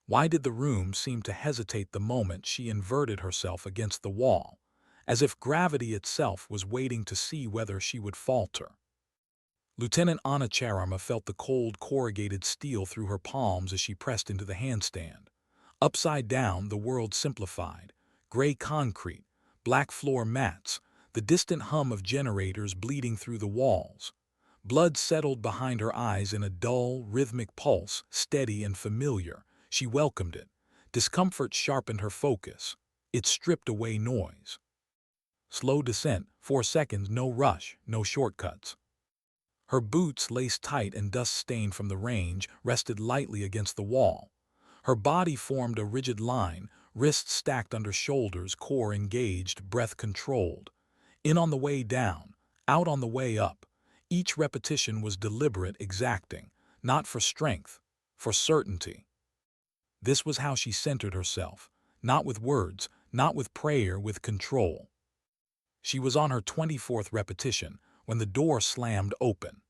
Why did the room seem to hesitate the moment she inverted herself against the wall, as if gravity itself was waiting to see whether she would falter? Lieutenant Anna Charama felt the cold corrugated steel through her palms as she pressed into the handstand. Upside down, the world simplified. Gray concrete, black floor mats, the distant hum of generators bleeding through the walls. Blood settled behind her eyes in a dull, rhythmic pulse, steady and familiar. She welcomed it. Discomfort sharpened her focus. It stripped away noise. Slow descent, 4 seconds, no rush, no shortcuts. Her boots, laced tight and dust-stained from the range, rested lightly against the wall. Her body formed a rigid line, wrists stacked under shoulders, core engaged, breath controlled. In on the way down, out on the way up. Each repetition was deliberate, exacting, not for strength, for certainty. This was how she centered herself, not with words, not with prayer, with control. She was on her 24th repetition when the door slammed open.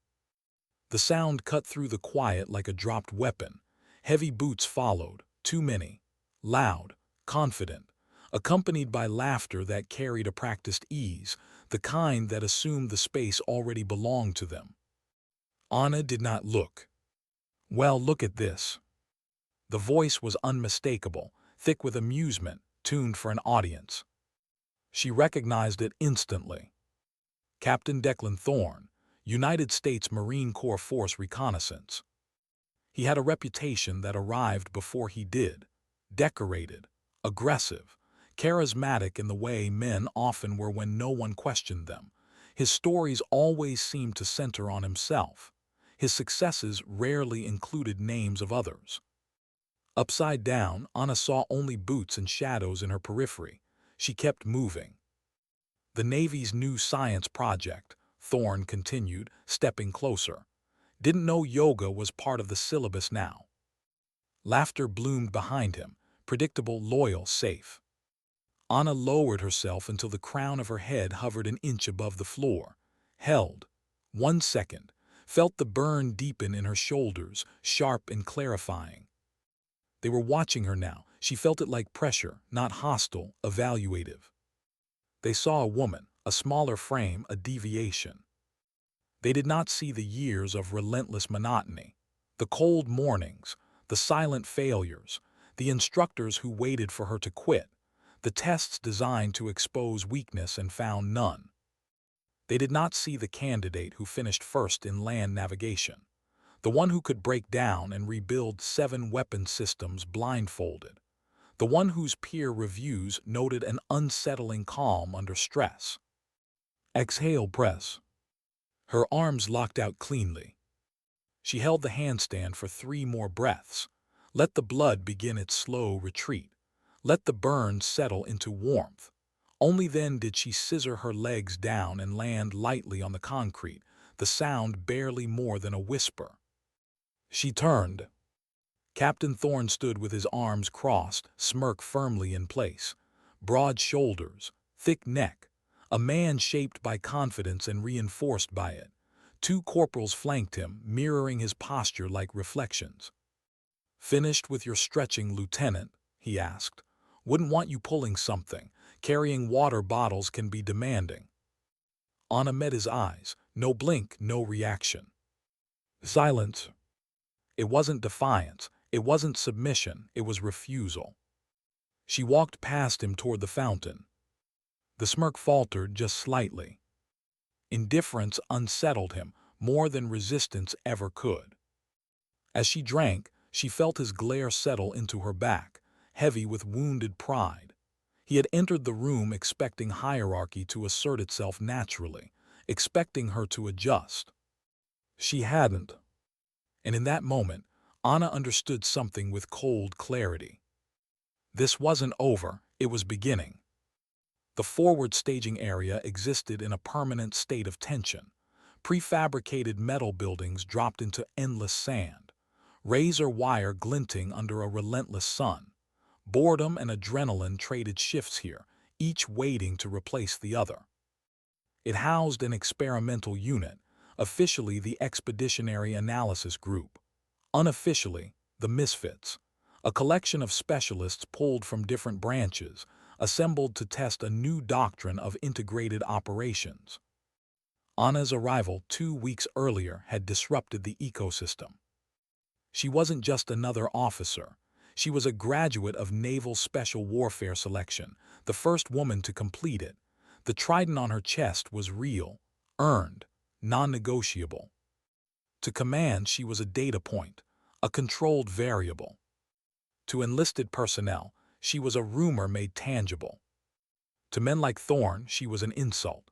The sound cut through the quiet like a dropped weapon. Heavy boots followed, too many. Loud, confident, accompanied by laughter that carried a practiced ease, the kind that assumed the space already belonged to them. Anna did not look. "Well, look at this." The voice was unmistakable, thick with amusement, tuned for an audience. She recognized it instantly. Captain Declan Thorne, United States Marine Corps Force Reconnaissance. He had a reputation that arrived before he did. Decorated, aggressive, charismatic in the way men often were when no one questioned them. His stories always seemed to center on himself. His successes rarely included names of others. Upside down, Anna saw only boots and shadows in her periphery. She kept moving. "The Navy's new science project," Thorne continued, stepping closer. "Didn't know yoga was part of the syllabus now." Laughter bloomed behind him, predictable, loyal, safe. Anna lowered herself until the crown of her head hovered an inch above the floor. Held. 1 second. Felt the burn deepen in her shoulders, sharp and clarifying. They were watching her now. She felt it like pressure, not hostile, evaluative. They saw a woman, a smaller frame, a deviation. They did not see the years of relentless monotony, the cold mornings, the silent failures, the instructors who waited for her to quit, the tests designed to expose weakness and found none. They did not see the candidate who finished first in land navigation, the one who could break down and rebuild 7 weapon systems blindfolded, the one whose peer reviews noted an unsettling calm under stress. Exhale, press. Her arms locked out cleanly. She held the handstand for 3 more breaths. Let the blood begin its slow retreat. Let the burn settle into warmth. Only then did she scissor her legs down and land lightly on the concrete, the sound barely more than a whisper. She turned. Captain Thorne stood with his arms crossed, smirk firmly in place. Broad shoulders, thick neck, a man shaped by confidence and reinforced by it. 2 corporals flanked him, mirroring his posture like reflections. "Finished with your stretching, Lieutenant?" he asked. "Wouldn't want you pulling something. Carrying water bottles can be demanding." Anna met his eyes. No blink, no reaction. Silence. It wasn't defiance. It wasn't submission. It was refusal. She walked past him toward the fountain. The smirk faltered just slightly. Indifference unsettled him more than resistance ever could. As she drank, she felt his glare settle into her back, heavy with wounded pride. He had entered the room expecting hierarchy to assert itself naturally, expecting her to adjust. She hadn't. And in that moment, Anna understood something with cold clarity. This wasn't over, it was beginning. The forward staging area existed in a permanent state of tension. Prefabricated metal buildings dropped into endless sand. Razor wire glinting under a relentless sun. Boredom and adrenaline traded shifts here, each waiting to replace the other. It housed an experimental unit, officially the Expeditionary Analysis Group, unofficially the Misfits, a collection of specialists pulled from different branches, assembled to test a new doctrine of integrated operations. Anna's arrival 2 weeks earlier had disrupted the ecosystem. She wasn't just another officer. She was a graduate of Naval Special Warfare Selection, the first woman to complete it. The trident on her chest was real, earned, non-negotiable. To command, she was a data point, a controlled variable. To enlisted personnel, she was a rumor made tangible. To men like Thorne, she was an insult.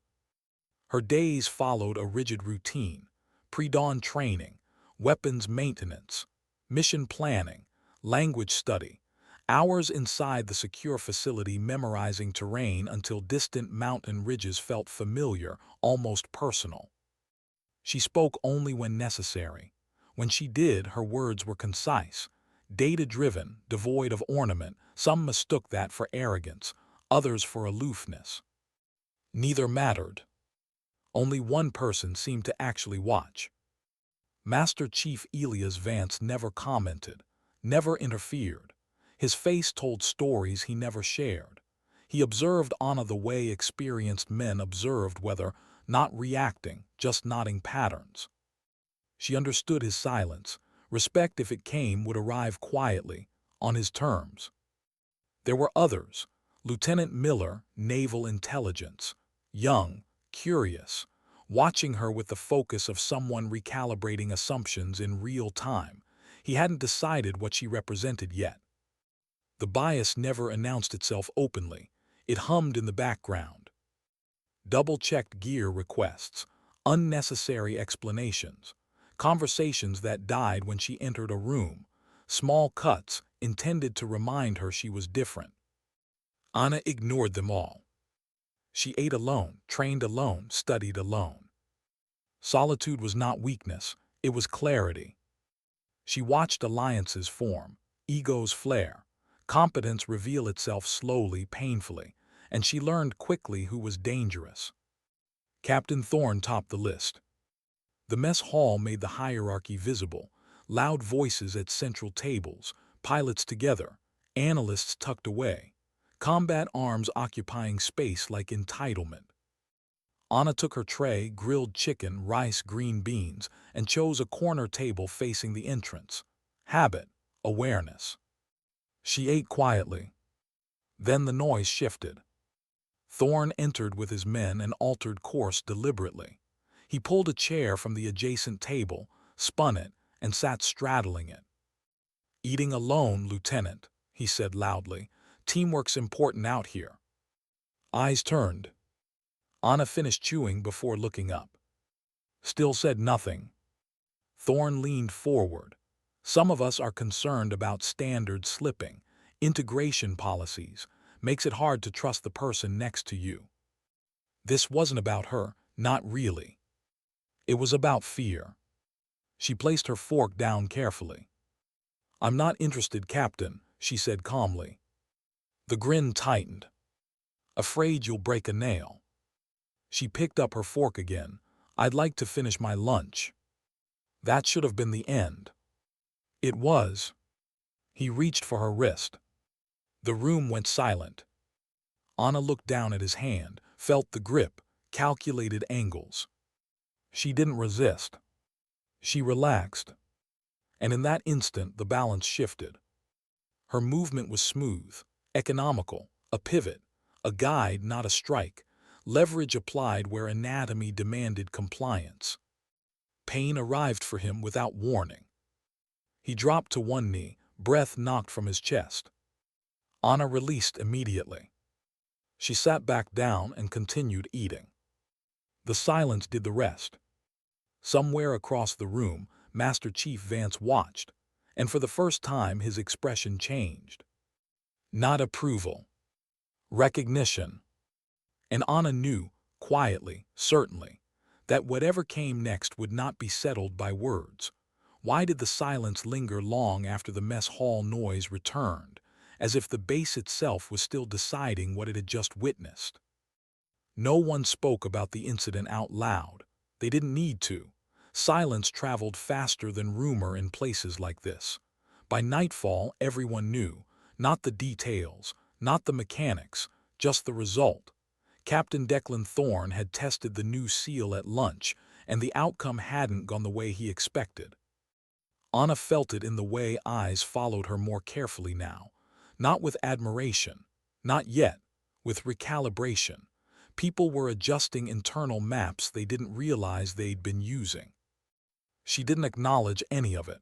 Her days followed a rigid routine: pre-dawn training, weapons maintenance, mission planning, language study, hours inside the secure facility memorizing terrain until distant mountain ridges felt familiar, almost personal. She spoke only when necessary. When she did, her words were concise, data-driven, devoid of ornament. Some mistook that for arrogance, others for aloofness. Neither mattered. Only one person seemed to actually watch. Master Chief Elias Vance never commented, never interfered. His face told stories he never shared. He observed Anna the way experienced men observed, whether not reacting, just nodding patterns. She understood his silence. Respect, if it came, would arrive quietly, on his terms. There were others. Lieutenant Miller, Naval Intelligence, young, curious, watching her with the focus of someone recalibrating assumptions in real time. He hadn't decided what she represented yet. The bias never announced itself openly. It hummed in the background. Double-checked gear requests, unnecessary explanations, conversations that died when she entered a room, small cuts intended to remind her she was different. Anna ignored them all. She ate alone, trained alone, studied alone. Solitude was not weakness, it was clarity. She watched alliances form, egos flare, competence reveal itself slowly, painfully, and she learned quickly who was dangerous. Captain Thorne topped the list. The mess hall made the hierarchy visible: loud voices at central tables, pilots together, analysts tucked away, combat arms occupying space like entitlement. Anna took her tray, grilled chicken, rice, green beans, and chose a corner table facing the entrance. Habit, awareness. She ate quietly. Then the noise shifted. Thorne entered with his men and altered course deliberately. He pulled a chair from the adjacent table, spun it, and sat straddling it. "Eating alone, Lieutenant," he said loudly. "Teamwork's important out here." Eyes turned. Anna finished chewing before looking up. Still said nothing. Thorne leaned forward. "Some of us are concerned about standards slipping, integration policies. Makes it hard to trust the person next to you." This wasn't about her, not really. It was about fear. She placed her fork down carefully. "I'm not interested, Captain," she said calmly. The grin tightened. "Afraid you'll break a nail." She picked up her fork again. "I'd like to finish my lunch." That should have been the end. It was. He reached for her wrist. The room went silent. Anna looked down at his hand, felt the grip, calculated angles. She didn't resist. She relaxed. And in that instant, the balance shifted. Her movement was smooth, economical, a pivot, a guide, not a strike, leverage applied where anatomy demanded compliance. Pain arrived for him without warning. He dropped to one knee, breath knocked from his chest. Anna released immediately. She sat back down and continued eating. The silence did the rest. Somewhere across the room, Master Chief Vance watched, and for the first time his expression changed. Not approval. Recognition. And Anna knew, quietly, certainly, that whatever came next would not be settled by words. Why did the silence linger long after the mess hall noise returned, as if the base itself was still deciding what it had just witnessed? No one spoke about the incident out loud. They didn't need to. Silence traveled faster than rumor in places like this. By nightfall, everyone knew, not the details, not the mechanics, just the result. Captain Declan Thorne had tested the new seal at lunch, and the outcome hadn't gone the way he expected. Anna felt it in the way eyes followed her more carefully now. Not with admiration, not yet, with recalibration. People were adjusting internal maps they didn't realize they'd been using. She didn't acknowledge any of it.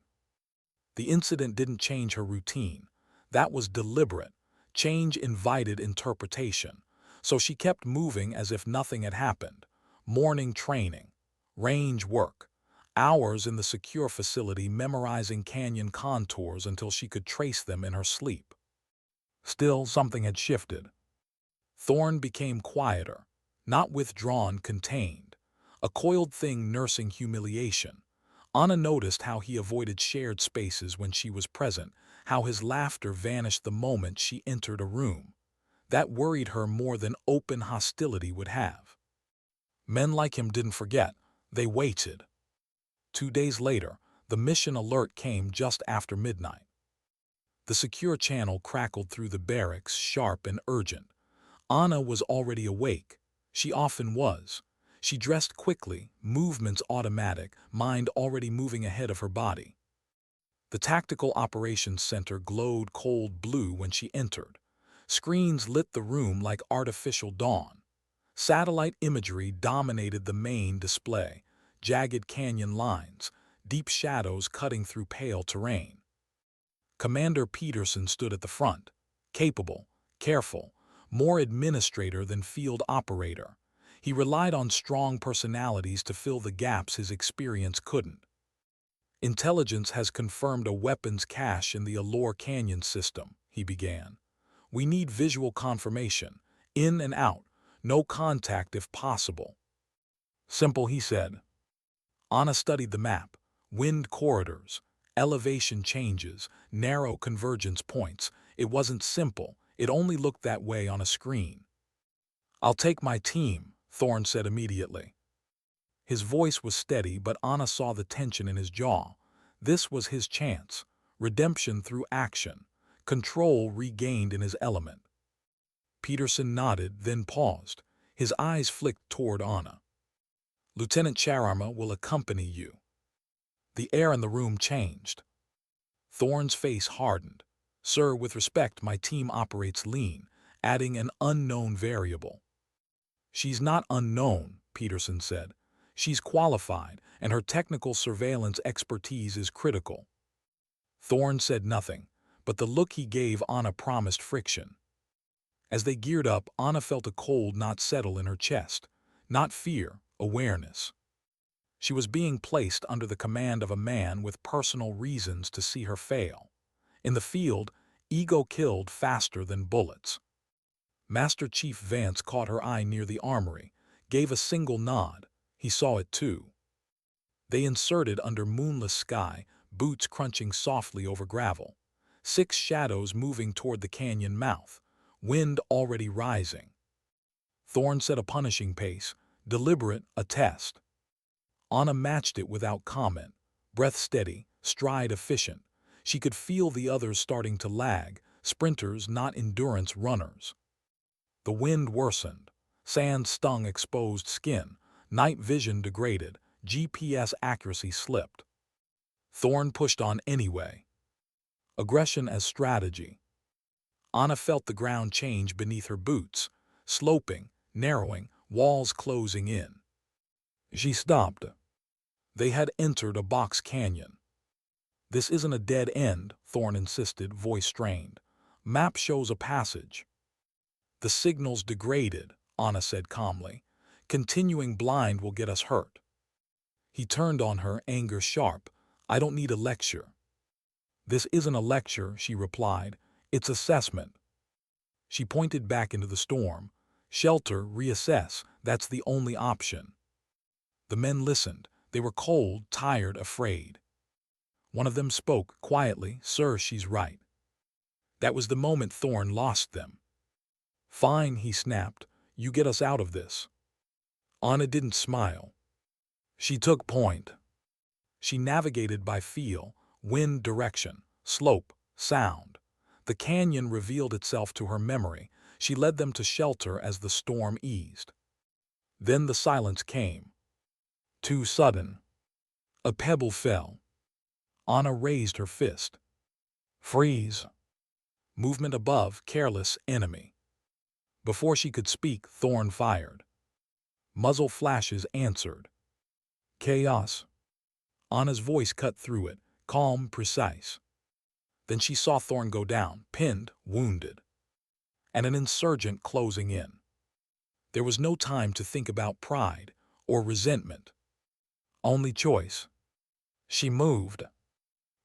The incident didn't change her routine. That was deliberate. Change invited interpretation. So she kept moving as if nothing had happened. Morning training, range work, hours in the secure facility memorizing canyon contours until she could trace them in her sleep. Still, something had shifted. Thorne became quieter, not withdrawn, contained, a coiled thing nursing humiliation. Anna noticed how he avoided shared spaces when she was present, how his laughter vanished the moment she entered a room. That worried her more than open hostility would have. Men like him didn't forget. They waited. 2 days later, the mission alert came just after midnight. The secure channel crackled through the barracks, sharp and urgent. Anna was already awake. She often was. She dressed quickly, movements automatic, mind already moving ahead of her body. The Tactical Operations Center glowed cold blue when she entered. Screens lit the room like artificial dawn. Satellite imagery dominated the main display, jagged canyon lines, deep shadows cutting through pale terrain. Commander Peterson stood at the front, capable, careful, more administrator than field operator. He relied on strong personalities to fill the gaps his experience couldn't. Intelligence has confirmed a weapons cache in the Allure Canyon system, he began. We need visual confirmation, in and out, no contact if possible. Simple, he said. Anna studied the map, wind corridors, elevation changes, narrow convergence points. It wasn't simple, it only looked that way on a screen. I'll take my team, Thorne said immediately. His voice was steady, but Anna saw the tension in his jaw. This was his chance. Redemption through action. Control regained in his element. Peterson nodded, then paused. His eyes flicked toward Anna. Lieutenant Charama will accompany you. The air in the room changed. Thorne's face hardened. Sir, with respect, my team operates lean, adding an unknown variable. She's not unknown, Peterson said. She's qualified, and her technical surveillance expertise is critical. Thorne said nothing, but the look he gave Anna promised friction. As they geared up, Anna felt a cold knot settle in her chest. Not fear, awareness. She was being placed under the command of a man with personal reasons to see her fail. In the field, ego killed faster than bullets. Master Chief Vance caught her eye near the armory, gave a single nod. He saw it too. They inserted under moonless sky, boots crunching softly over gravel. 6 shadows moving toward the canyon mouth, wind already rising. Thorne set a punishing pace, deliberate, a test. Anna matched it without comment, breath steady, stride efficient. She could feel the others starting to lag, sprinters, not endurance runners. The wind worsened. Sand stung exposed skin. Night vision degraded. GPS accuracy slipped. Thorne pushed on anyway. Aggression as strategy. Anna felt the ground change beneath her boots, sloping, narrowing, walls closing in. She stopped. They had entered a box canyon. This isn't a dead end, Thorne insisted, voice strained. Map shows a passage. The signal's degraded, Anna said calmly. Continuing blind will get us hurt. He turned on her, anger sharp. I don't need a lecture. This isn't a lecture, she replied. It's assessment. She pointed back into the storm. Shelter, reassess, that's the only option. The men listened. They were cold, tired, afraid. One of them spoke quietly, Sir, she's right. That was the moment Thorne lost them. Fine, he snapped. You get us out of this. Anna didn't smile. She took point. She navigated by feel, wind direction, slope, sound. The canyon revealed itself to her memory. She led them to shelter as the storm eased. Then the silence came. Too sudden. A pebble fell. Anna raised her fist. Freeze. Movement above, careless, enemy. Before she could speak, Thorn fired. Muzzle flashes answered. Chaos. Anna's voice cut through it, calm, precise. Then she saw Thorn go down, pinned, wounded, and an insurgent closing in. There was no time to think about pride or resentment. Only choice. She moved.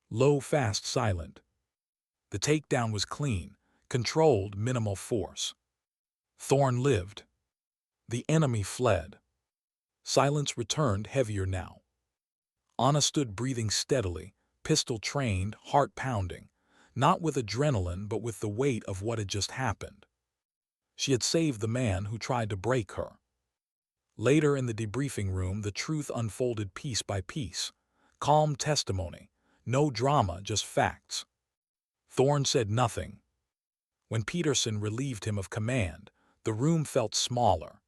Low, fast, silent. The takedown was clean, controlled, minimal force. Thorn lived. The enemy fled. Silence returned, heavier now. Anna stood breathing steadily, pistol trained, heart pounding, not with adrenaline but with the weight of what had just happened. She had saved the man who tried to break her. Later in the debriefing room, the truth unfolded piece by piece. Calm testimony. No drama, just facts. Thorn said nothing. When Peterson relieved him of command, the room felt smaller.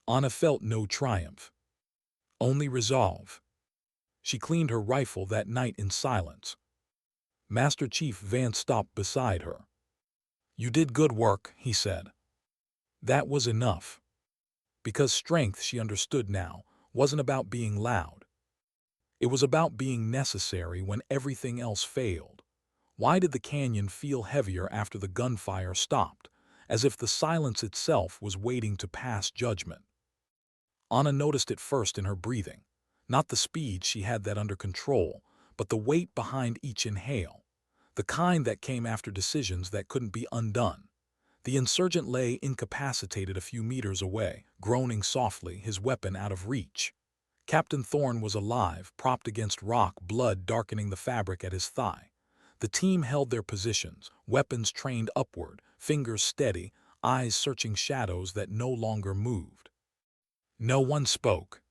Anna felt no triumph. Only resolve. She cleaned her rifle that night in silence. Master Chief Vance stopped beside her. You did good work, he said. That was enough. Because strength, she understood now, wasn't about being loud. It was about being necessary when everything else failed. Why did the canyon feel heavier after the gunfire stopped, as if the silence itself was waiting to pass judgment? Anna noticed it first in her breathing. Not the speed, she had that under control, but the weight behind each inhale. The kind that came after decisions that couldn't be undone. The insurgent lay incapacitated a few meters away, groaning softly, his weapon out of reach. Captain Thorn was alive, propped against rock, blood darkening the fabric at his thigh. The team held their positions, weapons trained upward, fingers steady, eyes searching shadows that no longer moved. No one spoke.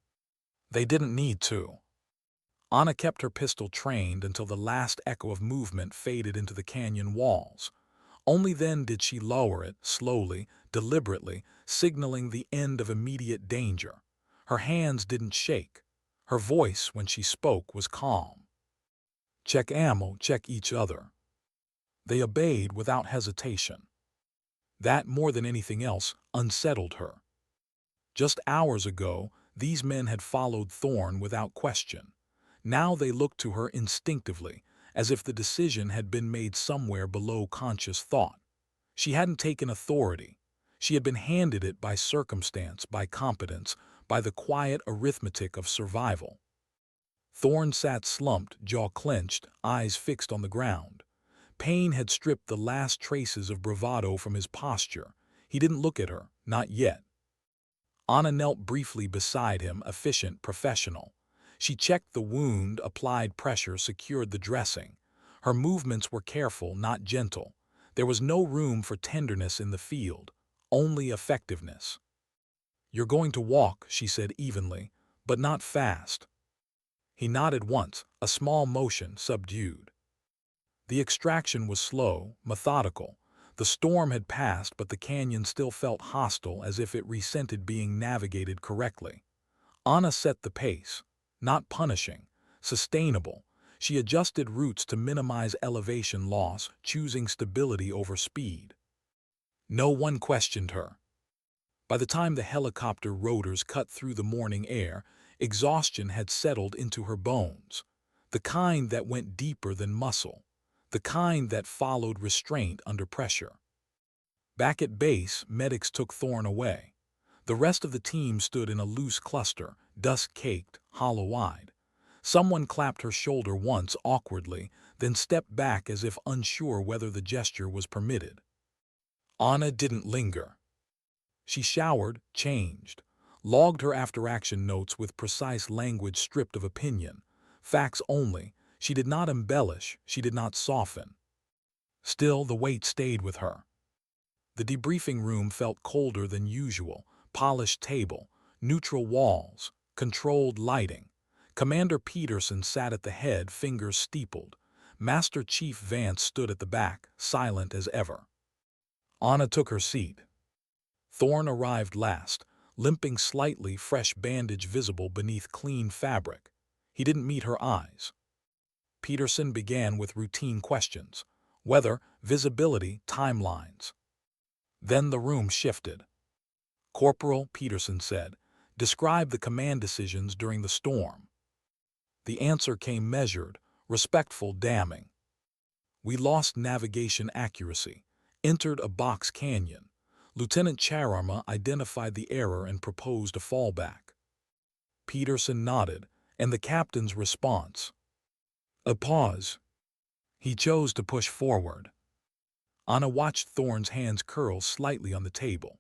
They didn't need to. Anna kept her pistol trained until the last echo of movement faded into the canyon walls. Only then did she lower it, slowly, deliberately, signaling the end of immediate danger. Her hands didn't shake. Her voice, when she spoke, was calm. Check ammo, check each other. They obeyed without hesitation. That, more than anything else, unsettled her. Just hours ago, these men had followed Thorn without question. Now they looked to her instinctively, as if the decision had been made somewhere below conscious thought. She hadn't taken authority. She had been handed it by circumstance, by competence, by the quiet arithmetic of survival. Thorn sat slumped, jaw clenched, eyes fixed on the ground. Pain had stripped the last traces of bravado from his posture. He didn't look at her, not yet. Anna knelt briefly beside him, efficient, professional. She checked the wound, applied pressure, secured the dressing. Her movements were careful, not gentle. There was no room for tenderness in the field, only effectiveness. You're going to walk, she said evenly, but not fast. He nodded once, a small motion, subdued. The extraction was slow, methodical. The storm had passed, but the canyon still felt hostile, as if it resented being navigated correctly. Anna set the pace. Not punishing, sustainable. She adjusted routes to minimize elevation loss, choosing stability over speed. No one questioned her. By the time the helicopter rotors cut through the morning air, exhaustion had settled into her bones. The kind that went deeper than muscle. The kind that followed restraint under pressure. Back at base, medics took Thorn away. The rest of the team stood in a loose cluster, dust-caked, hollow-eyed. Someone clapped her shoulder once awkwardly, then stepped back as if unsure whether the gesture was permitted. Anna didn't linger. She showered, changed, logged her after-action notes with precise language stripped of opinion. Facts only. She did not embellish, she did not soften. Still, the weight stayed with her. The debriefing room felt colder than usual. Polished table, neutral walls, controlled lighting. Commander Peterson sat at the head, fingers steepled. Master Chief Vance stood at the back, silent as ever. Anna took her seat. Thorne arrived last, limping slightly, fresh bandage visible beneath clean fabric. He didn't meet her eyes. Peterson began with routine questions: weather, visibility, timelines. Then the room shifted. "Corporal," Peterson said, "describe the command decisions during the storm." The answer came measured, respectful, damning. "We lost navigation accuracy, entered a box canyon. Lieutenant Charama identified the error and proposed a fallback." Peterson nodded, and the captain's response? A pause. He chose to push forward. Anna watched Thorne's hands curl slightly on the table.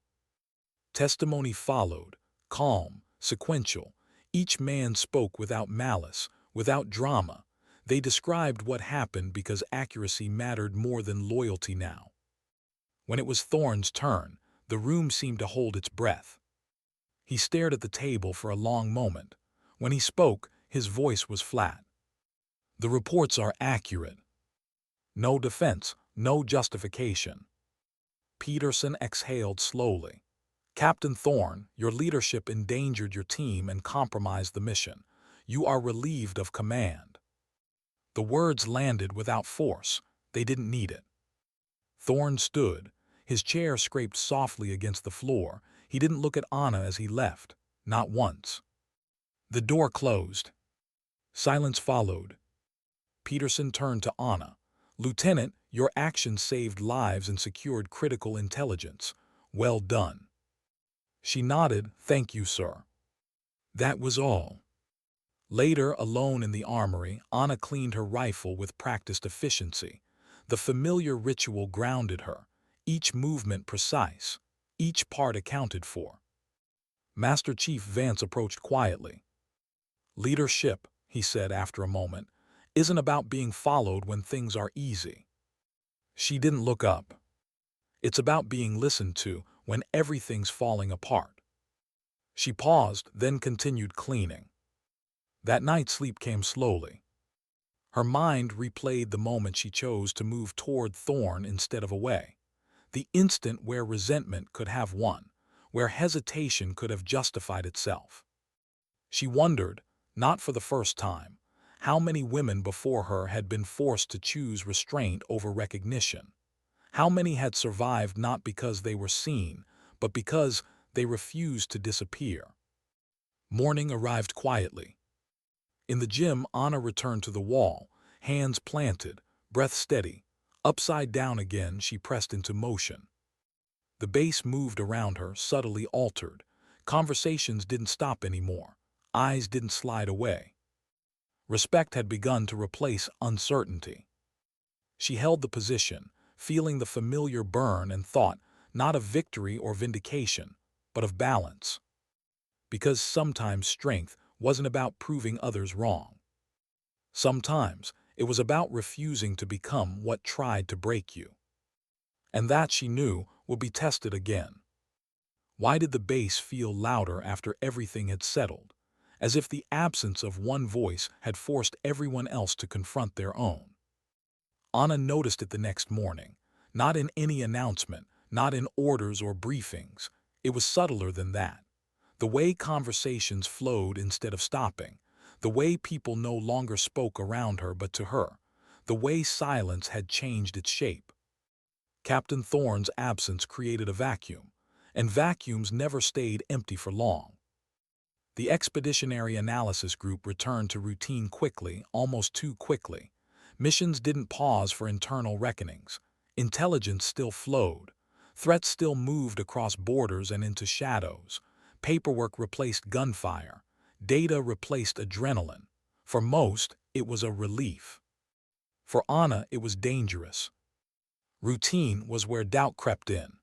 Testimony followed, calm, sequential. Each man spoke without malice, without drama. They described what happened because accuracy mattered more than loyalty now. When it was Thorne's turn, the room seemed to hold its breath. He stared at the table for a long moment. When he spoke, his voice was flat. "The reports are accurate. No defense, no justification." Peterson exhaled slowly. "Captain Thorne, your leadership endangered your team and compromised the mission. You are relieved of command." The words landed without force. They didn't need it. Thorne stood. His chair scraped softly against the floor. He didn't look at Anna as he left. Not once. The door closed. Silence followed. Peterson turned to Anna. "Lieutenant, your actions saved lives and secured critical intelligence. Well done." She nodded. "Thank you, sir." That was all. Later, alone in the armory, Anna cleaned her rifle with practiced efficiency. The familiar ritual grounded her, each movement precise, each part accounted for. Master Chief Vance approached quietly. "Leadership," he said after a moment, "isn't about being followed when things are easy." She didn't look up. "It's about being listened to when everything's falling apart." She paused, then continued cleaning. That night sleep came slowly. Her mind replayed the moment she chose to move toward Thorne instead of away. The instant where resentment could have won, where hesitation could have justified itself. She wondered, not for the first time, how many women before her had been forced to choose restraint over recognition. How many had survived not because they were seen, but because they refused to disappear. Morning arrived quietly. In the gym, Anna returned to the wall, hands planted, breath steady. Upside down again, she pressed into motion. The base moved around her, subtly altered. Conversations didn't stop anymore. Eyes didn't slide away. Respect had begun to replace uncertainty. She held the position, feeling the familiar burn, and thought, not of victory or vindication, but of balance. Because sometimes strength wasn't about proving others wrong. Sometimes it was about refusing to become what tried to break you. And that, she knew, would be tested again. Why did the bass feel louder after everything had settled? As if the absence of one voice had forced everyone else to confront their own. Anna noticed it the next morning, not in any announcement, not in orders or briefings. It was subtler than that. The way conversations flowed instead of stopping, the way people no longer spoke around her but to her, the way silence had changed its shape. Captain Thorne's absence created a vacuum, and vacuums never stayed empty for long. The Expeditionary Analysis Group returned to routine quickly, almost too quickly. Missions didn't pause for internal reckonings. Intelligence still flowed. Threats still moved across borders and into shadows. Paperwork replaced gunfire. Data replaced adrenaline. For most, it was a relief. For Anna, it was dangerous. Routine was where doubt crept in.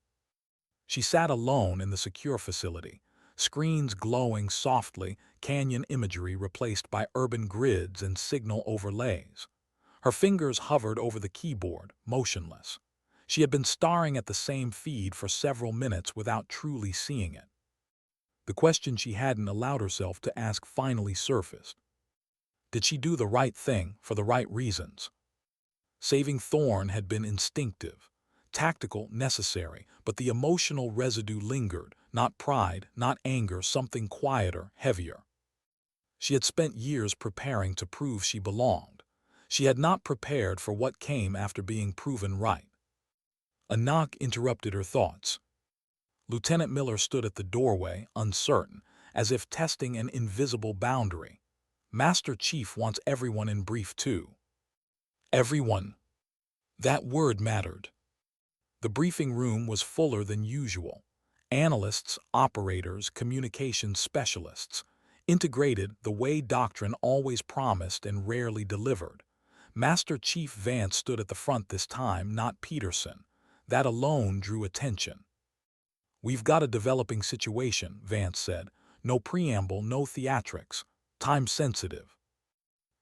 She sat alone in the secure facility, screens glowing softly, canyon imagery replaced by urban grids and signal overlays. Her fingers hovered over the keyboard, motionless. She had been staring at the same feed for several minutes without truly seeing it. The question she hadn't allowed herself to ask finally surfaced. Did she do the right thing for the right reasons? Saving Thorne had been instinctive, tactical, necessary, but the emotional residue lingered, not pride, not anger, something quieter, heavier. She had spent years preparing to prove she belonged. She had not prepared for what came after being proven right. A knock interrupted her thoughts. Lieutenant Miller stood at the doorway, uncertain, as if testing an invisible boundary. Master Chief wants everyone in brief too. Everyone. That word mattered. The briefing room was fuller than usual. Analysts, operators, communications specialists, integrated the way doctrine always promised and rarely delivered. Master Chief Vance stood at the front this time, not Peterson. That alone drew attention. "We've got a developing situation," Vance said. "No preamble, no theatrics. Time sensitive."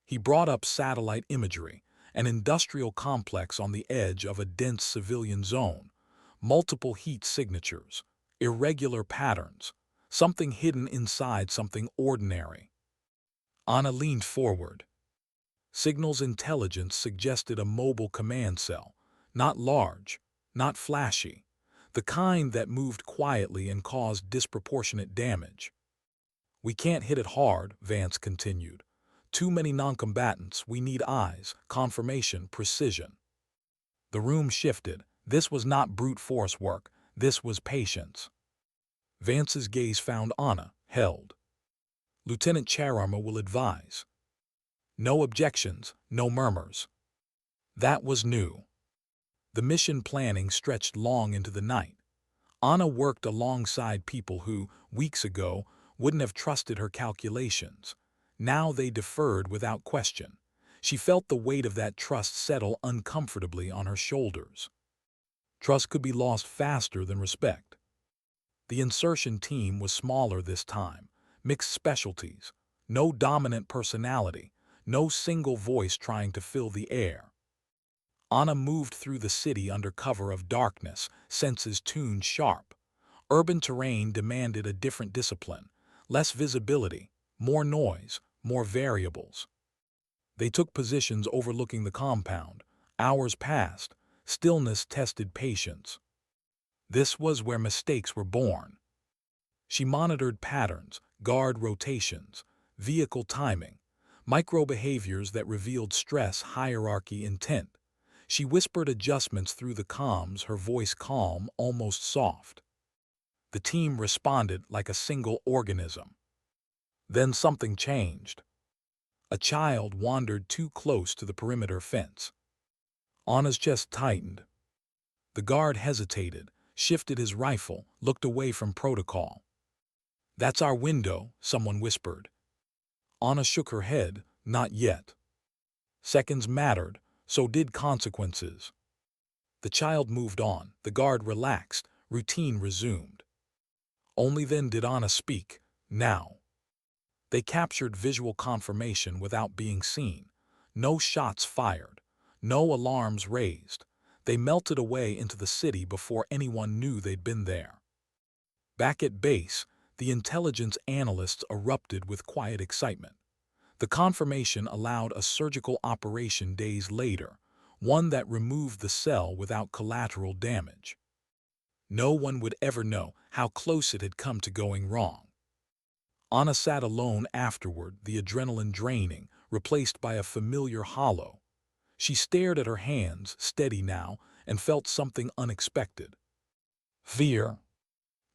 He brought up satellite imagery, an industrial complex on the edge of a dense civilian zone, multiple heat signatures, irregular patterns, something hidden inside something ordinary. Anna leaned forward. Signals intelligence suggested a mobile command cell, not large, not flashy, the kind that moved quietly and caused disproportionate damage. "We can't hit it hard," Vance continued. "Too many noncombatants. We need eyes, confirmation, precision." The room shifted. This was not brute force work. This was patience. Vance's gaze found Anna, held. "Lieutenant Chararma will advise." No objections, no murmurs. That was new. The mission planning stretched long into the night. Anna worked alongside people who, weeks ago, wouldn't have trusted her calculations. Now they deferred without question. She felt the weight of that trust settle uncomfortably on her shoulders. Trust could be lost faster than respect. The insertion team was smaller this time, mixed specialties, no dominant personality, no single voice trying to fill the air. Anna moved through the city under cover of darkness, senses tuned sharp. Urban terrain demanded a different discipline, less visibility, more noise, more variables. They took positions overlooking the compound. Hours passed. Stillness tested patience. This was where mistakes were born. She monitored patterns, guard rotations, vehicle timing, micro-behaviors that revealed stress, hierarchy, intent. She whispered adjustments through the comms, her voice calm, almost soft. The team responded like a single organism. Then something changed. A child wandered too close to the perimeter fence. Anna's chest tightened. The guard hesitated, shifted his rifle, looked away from protocol. "That's our window," someone whispered. Anna shook her head. Not yet. Seconds mattered, so did consequences. The child moved on, the guard relaxed, routine resumed. Only then did Anna speak. Now. They captured visual confirmation without being seen. No shots fired. No alarms raised. They melted away into the city before anyone knew they'd been there. Back at base, the intelligence analysts erupted with quiet excitement. The confirmation allowed a surgical operation days later, one that removed the cell without collateral damage. No one would ever know how close it had come to going wrong. Anna sat alone afterward, the adrenaline draining, replaced by a familiar hollow. She stared at her hands, steady now, and felt something unexpected. Fear.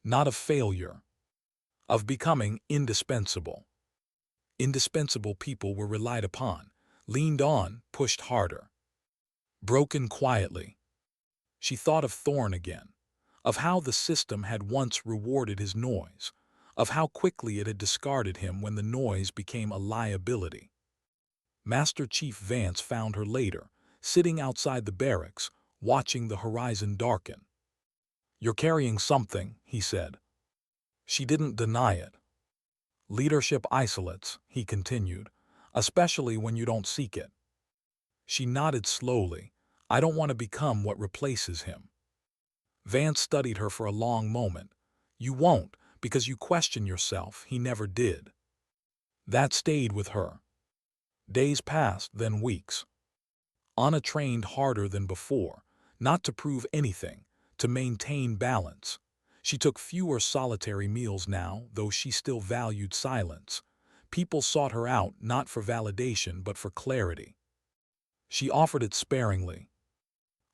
Not of failure. Of becoming indispensable. Indispensable people were relied upon, leaned on, pushed harder. Broken quietly. She thought of Thorne again, of how the system had once rewarded his noise, of how quickly it had discarded him when the noise became a liability. Master Chief Vance found her later, sitting outside the barracks, watching the horizon darken. "You're carrying something," he said. She didn't deny it. "Leadership isolates," he continued, "especially when you don't seek it." She nodded slowly. "I don't want to become what replaces him." Vance studied her for a long moment. "You won't, because you question yourself. He never did." That stayed with her. Days passed, then weeks. Anna trained harder than before, not to prove anything, to maintain balance. She took fewer solitary meals now, though she still valued silence. People sought her out not for validation but for clarity. She offered it sparingly.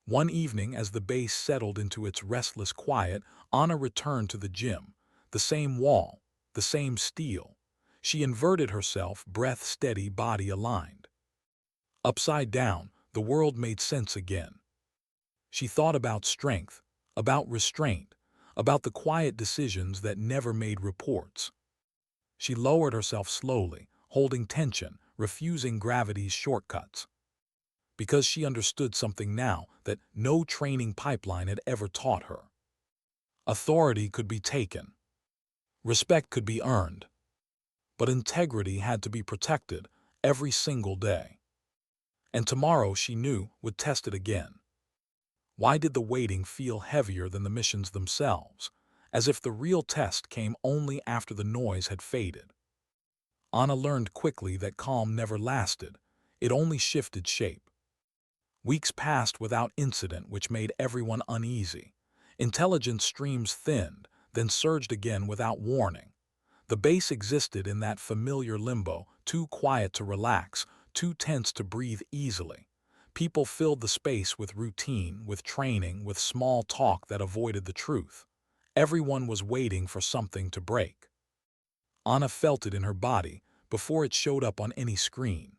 One evening, as the base settled into its restless quiet, Anna returned to the gym. The same wall, the same steel. She inverted herself, breath steady, body aligned. Upside down, the world made sense again. She thought about strength, about restraint, about the quiet decisions that never made reports. She lowered herself slowly, holding tension, refusing gravity's shortcuts. Because she understood something now that no training pipeline had ever taught her. Authority could be taken. Respect could be earned. But integrity had to be protected every single day. And tomorrow, she knew, would test it again. Why did the waiting feel heavier than the missions themselves, as if the real test came only after the noise had faded? Anna learned quickly that calm never lasted. It only shifted shape. Weeks passed without incident, which made everyone uneasy. Intelligence streams thinned, then surged again without warning. The base existed in that familiar limbo, too quiet to relax, too tense to breathe easily. People filled the space with routine, with training, with small talk that avoided the truth. Everyone was waiting for something to break. Anna felt it in her body before it showed up on any screen.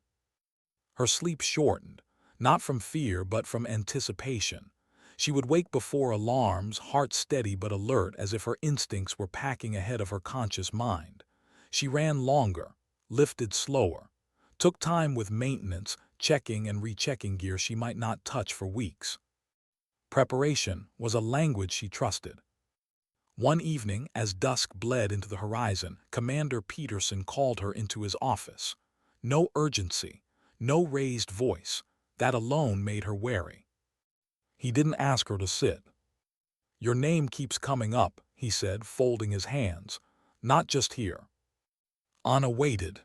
Her sleep shortened, not from fear but from anticipation. She would wake before alarms, heart steady but alert, as if her instincts were packing ahead of her conscious mind. She ran longer, lifted slower, took time with maintenance, checking and rechecking gear she might not touch for weeks. Preparation was a language she trusted. One evening, as dusk bled into the horizon, Commander Peterson called her into his office. No urgency, no raised voice. That alone made her wary. He didn't ask her to sit. "Your name keeps coming up," he said, folding his hands. "Not just here." Anna waited.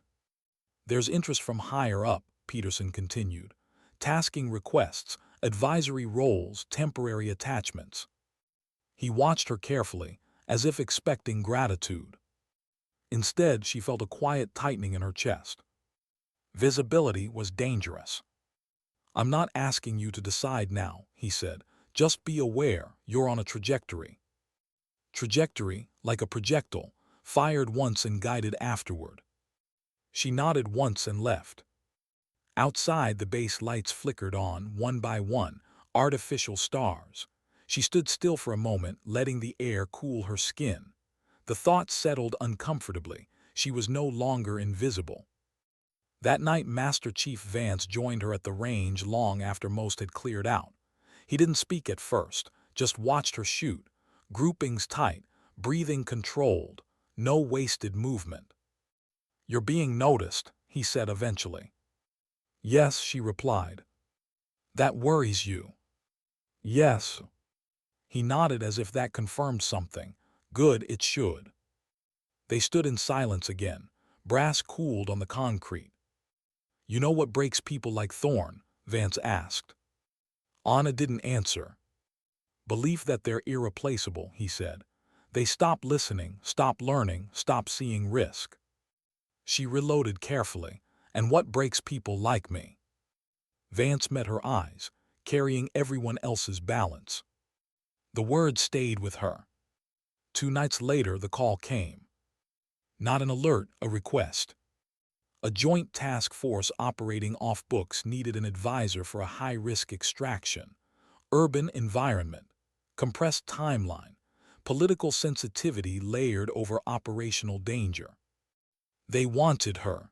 "There's interest from higher up," Peterson continued. "Tasking requests, advisory roles, temporary attachments." He watched her carefully, as if expecting gratitude. Instead, she felt a quiet tightening in her chest. Visibility was dangerous. "I'm not asking you to decide now," he said. "Just be aware you're on a trajectory." Trajectory, like a projectile, fired once and guided afterward. She nodded once and left. Outside, the base lights flickered on, one by one, artificial stars. She stood still for a moment, letting the air cool her skin. The thought settled uncomfortably. She was no longer invisible. That night, Master Chief Vance joined her at the range long after most had cleared out. He didn't speak at first, just watched her shoot, groupings tight, breathing controlled, no wasted movement. "You're being noticed," he said eventually. "Yes," she replied. "That worries you?" "Yes." He nodded as if that confirmed something. "Good, it should." They stood in silence again. Brass cooled on the concrete. "You know what breaks people like Thorne?" Vance asked. Anna didn't answer. "Belief that they're irreplaceable," he said. "They stop listening, stop learning, stop seeing risk." She reloaded carefully. "And what breaks people like me?" Vance met her eyes, carrying everyone else's balance. The word stayed with her. 2 nights later, the call came. Not an alert, a request. A joint task force operating off books needed an advisor for a high-risk extraction. Urban environment, compressed timeline, political sensitivity layered over operational danger. They wanted her.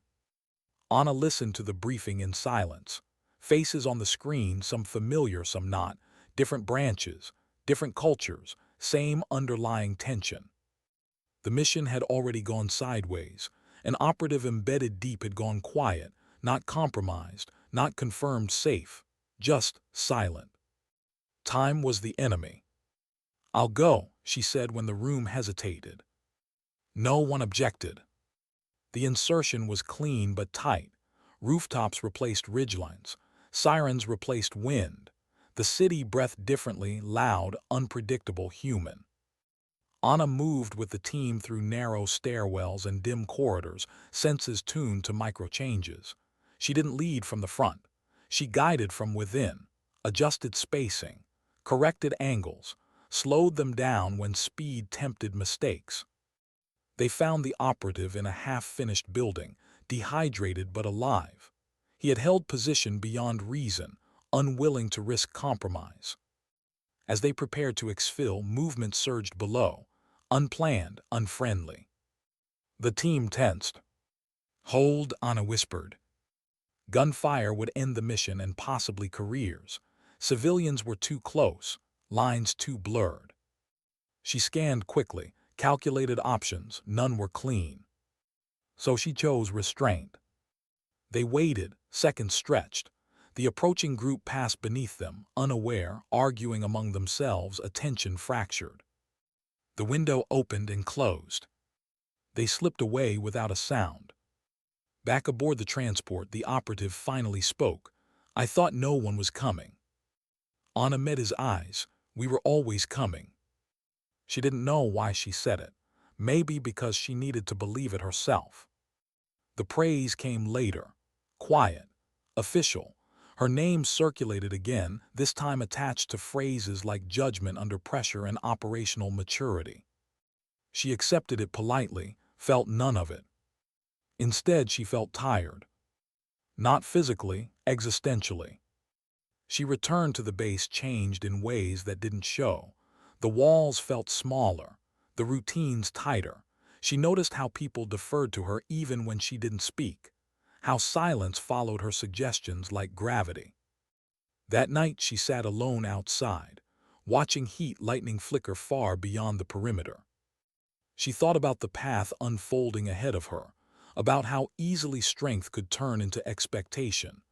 Anna listened to the briefing in silence. Faces on the screen, some familiar, some not, different branches, different cultures, same underlying tension. The mission had already gone sideways. An operative embedded deep had gone quiet, not compromised, not confirmed safe, just silent. Time was the enemy. "I'll go," she said when the room hesitated. No one objected. The insertion was clean but tight. Rooftops replaced ridgelines. Sirens replaced wind. The city breathed differently, loud, unpredictable, human. Anna moved with the team through narrow stairwells and dim corridors, senses tuned to micro-changes. She didn't lead from the front. She guided from within, adjusted spacing, corrected angles, slowed them down when speed tempted mistakes. They found the operative in a half-finished building, dehydrated but alive. He had held position beyond reason, unwilling to risk compromise. As they prepared to exfil, movement surged below, unplanned, unfriendly. The team tensed. "Hold," Anna whispered. Gunfire would end the mission and possibly careers. Civilians were too close, lines too blurred. She scanned quickly, calculated options, none were clean. So she chose restraint. They waited, seconds stretched. The approaching group passed beneath them, unaware, arguing among themselves, attention fractured. The window opened and closed. They slipped away without a sound. Back aboard the transport, the operative finally spoke. "I thought no one was coming." Anna met his eyes. "We were always coming." She didn't know why she said it. Maybe because she needed to believe it herself. The praise came later. Quiet. Official. Her name circulated again, this time attached to phrases like judgment under pressure and operational maturity. She accepted it politely, felt none of it. Instead, she felt tired. Not physically, existentially. She returned to the base changed in ways that didn't show. The walls felt smaller, the routines tighter. She noticed how people deferred to her even when she didn't speak, how silence followed her suggestions like gravity. That night she sat alone outside, watching heat lightning flicker far beyond the perimeter. She thought about the path unfolding ahead of her, about how easily strength could turn into expectation,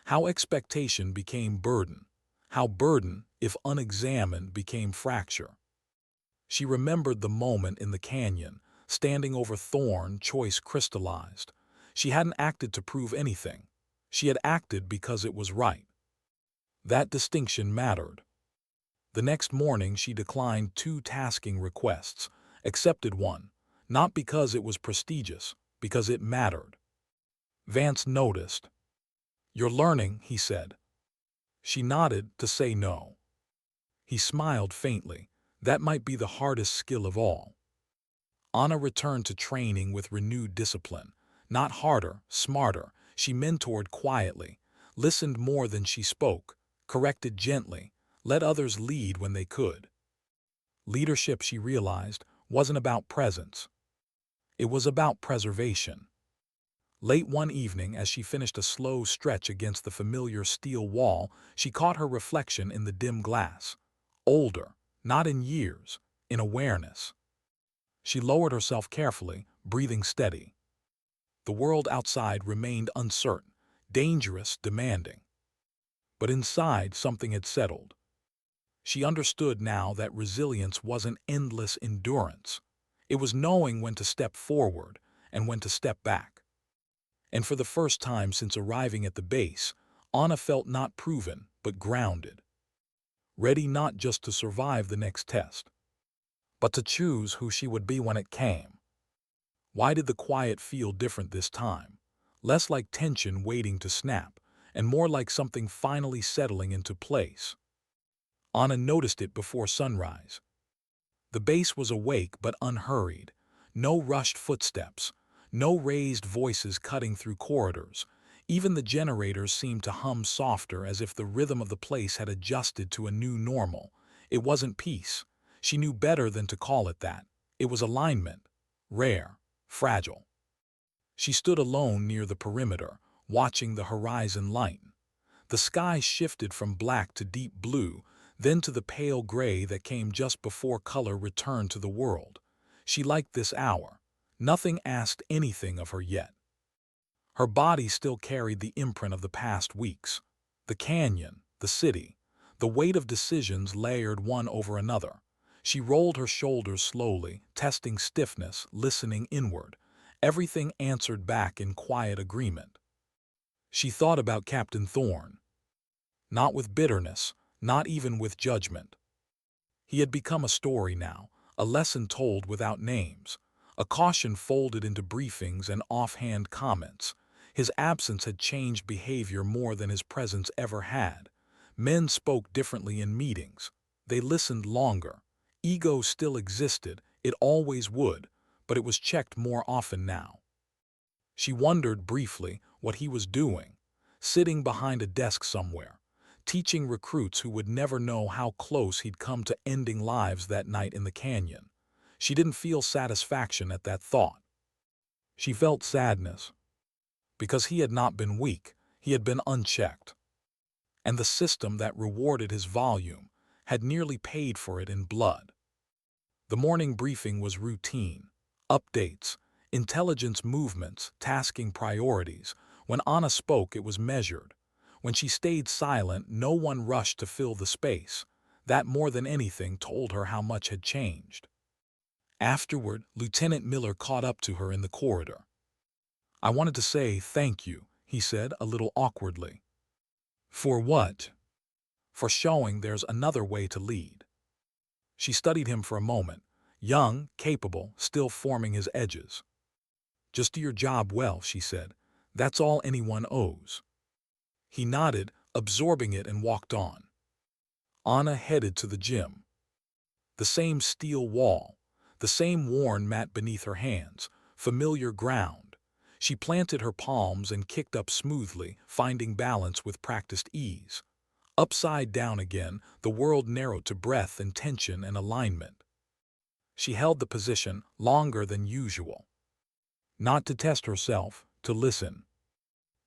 how expectation became burden, how burden, if unexamined, became fracture. She remembered the moment in the canyon, standing over Thorn, choice crystallized. She hadn't acted to prove anything. She had acted because it was right. That distinction mattered. The next morning she declined 2 tasking requests, accepted one, not because it was prestigious, because it mattered. Vance noticed. "You're learning," he said. She nodded to say no. He smiled faintly. That might be the hardest skill of all. Anna returned to training with renewed discipline. Not harder, smarter. She mentored quietly, listened more than she spoke, corrected gently, let others lead when they could. Leadership, she realized, wasn't about presence. It was about preservation. Late one evening, as she finished a slow stretch against the familiar steel wall, she caught her reflection in the dim glass. Older, not in years, in awareness. She lowered herself carefully, breathing steady. The world outside remained uncertain, dangerous, demanding. But inside, something had settled. She understood now that resilience wasn't endless endurance. It was knowing when to step forward and when to step back. And for the first time since arriving at the base, Anna felt not proven, but grounded. Ready not just to survive the next test, but to choose who she would be when it came. Why did the quiet feel different this time? Less like tension waiting to snap, and more like something finally settling into place. Anna noticed it before sunrise. The base was awake but unhurried. No rushed footsteps, no raised voices cutting through corridors. Even the generators seemed to hum softer, as if the rhythm of the place had adjusted to a new normal. It wasn't peace. She knew better than to call it that. It was alignment. Rare. Fragile. She stood alone near the perimeter, watching the horizon lighten. The sky shifted from black to deep blue, then to the pale gray that came just before color returned to the world. She liked this hour. Nothing asked anything of her yet. Her body still carried the imprint of the past weeks. The canyon, the city, the weight of decisions layered one over another. She rolled her shoulders slowly, testing stiffness, listening inward. Everything answered back in quiet agreement. She thought about Captain Thorn. not with bitterness, not even with judgment. He had become a story now, a lesson told without names, a caution folded into briefings and offhand comments. His absence had changed behavior more than his presence ever had. Men spoke differently in meetings. They listened longer. Ego still existed, it always would, but it was checked more often now. She wondered briefly what he was doing, sitting behind a desk somewhere, teaching recruits who would never know how close he'd come to ending lives that night in the canyon. She didn't feel satisfaction at that thought. She felt sadness, because he had not been weak, he had been unchecked. And the system that rewarded his volume had nearly paid for it in blood. The morning briefing was routine. Updates, intelligence movements, tasking priorities. When Anna spoke, it was measured. When she stayed silent, no one rushed to fill the space. That more than anything told her how much had changed. Afterward, Lieutenant Miller caught up to her in the corridor. "I wanted to say thank you," he said a little awkwardly. "For what?" "For showing there's another way to lead." She studied him for a moment, young, capable, still forming his edges. "Just do your job well," she said. "That's all anyone owes." He nodded, absorbing it, and walked on. Anna headed to the gym. The same steel wall, the same worn mat beneath her hands, familiar ground. She planted her palms and kicked up smoothly, finding balance with practiced ease. Upside down again, the world narrowed to breath and tension and alignment. She held the position longer than usual. Not to test herself, to listen.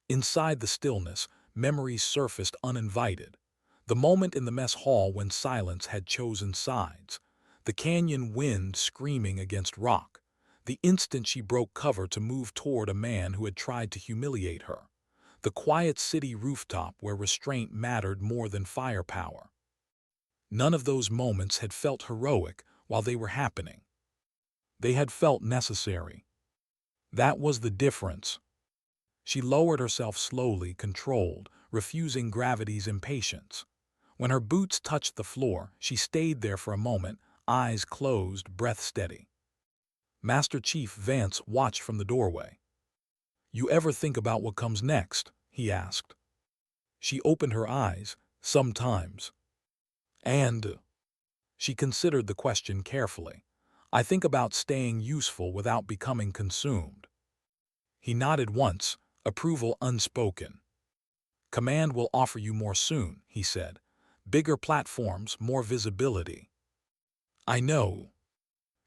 Inside the stillness, memories surfaced uninvited. The moment in the mess hall when silence had chosen sides. The canyon wind screaming against rock. The instant she broke cover to move toward a man who had tried to humiliate her. The quiet city rooftop where restraint mattered more than firepower. None of those moments had felt heroic while they were happening. They had felt necessary. That was the difference. She lowered herself slowly, controlled, refusing gravity's impatience. When her boots touched the floor, she stayed there for a moment, eyes closed, breath steady. Master Chief Vance watched from the doorway. "You ever think about what comes next?" he asked. She opened her eyes, "Sometimes." And she considered the question carefully. "I think about staying useful without becoming consumed." He nodded once, approval unspoken. "Command will offer you more soon," he said. "Bigger platforms, more visibility." "I know.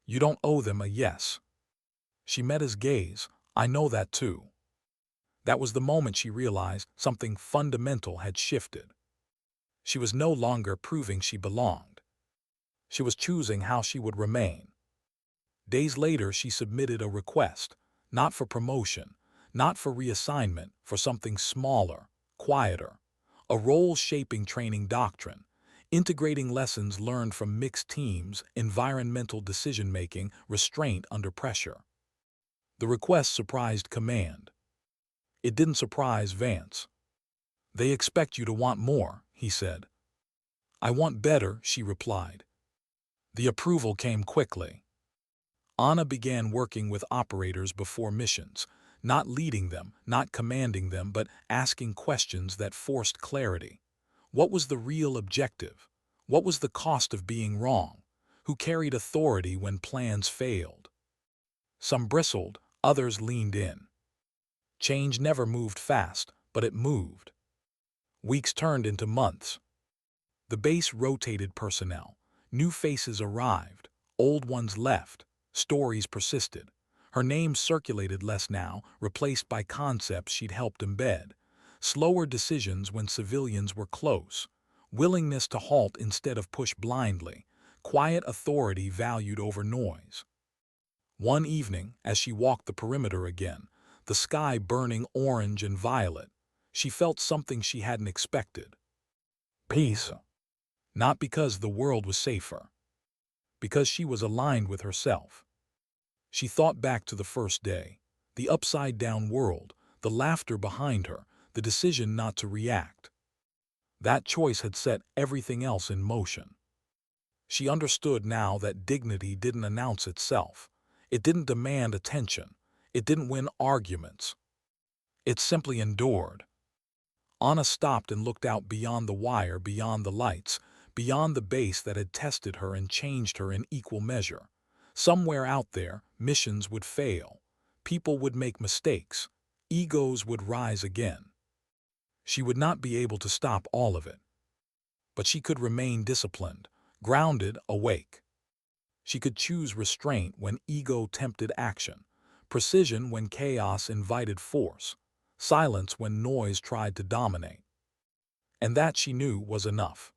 You don't owe them a yes." She met his gaze. "I know that too." That was the moment she realized something fundamental had shifted. She was no longer proving she belonged. She was choosing how she would remain. Days later, she submitted a request, not for promotion, not for reassignment, for something smaller, quieter, a role-shaping training doctrine, integrating lessons learned from mixed teams, environmental decision-making, restraint under pressure. The request surprised command. It didn't surprise Vance. "They expect you to want more," he said. "I want better," she replied. The approval came quickly. Anna began working with operators before missions, not leading them, not commanding them, but asking questions that forced clarity. What was the real objective? What was the cost of being wrong? Who carried authority when plans failed? Some bristled, others leaned in. Change never moved fast, but it moved. Weeks turned into months. The base rotated personnel. New faces arrived. Old ones left. Stories persisted. Her name circulated less now, replaced by concepts she'd helped embed. Slower decisions when civilians were close. Willingness to halt instead of push blindly. Quiet authority valued over noise. One evening, as she walked the perimeter again, the sky burning orange and violet, she felt something she hadn't expected. Peace. Not because the world was safer. Because she was aligned with herself. She thought back to the first day, the upside-down world, the laughter behind her, the decision not to react. That choice had set everything else in motion. She understood now that dignity didn't announce itself. It didn't demand attention. It didn't win arguments. It simply endured. Anna stopped and looked out beyond the wire, beyond the lights, beyond the base that had tested her and changed her in equal measure. Somewhere out there, missions would fail. People would make mistakes. Egos would rise again. She would not be able to stop all of it. But she could remain disciplined, grounded, awake. She could choose restraint when ego tempted action, precision when chaos invited force, silence when noise tried to dominate. And that, she knew, was enough.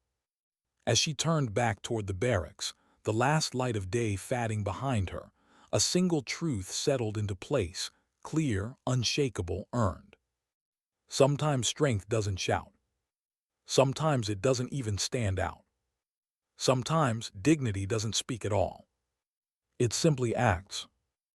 As she turned back toward the barracks, the last light of day fading behind her, a single truth settled into place, clear, unshakable, earned. Sometimes strength doesn't shout. Sometimes it doesn't even stand out. Sometimes dignity doesn't speak at all. It simply acts.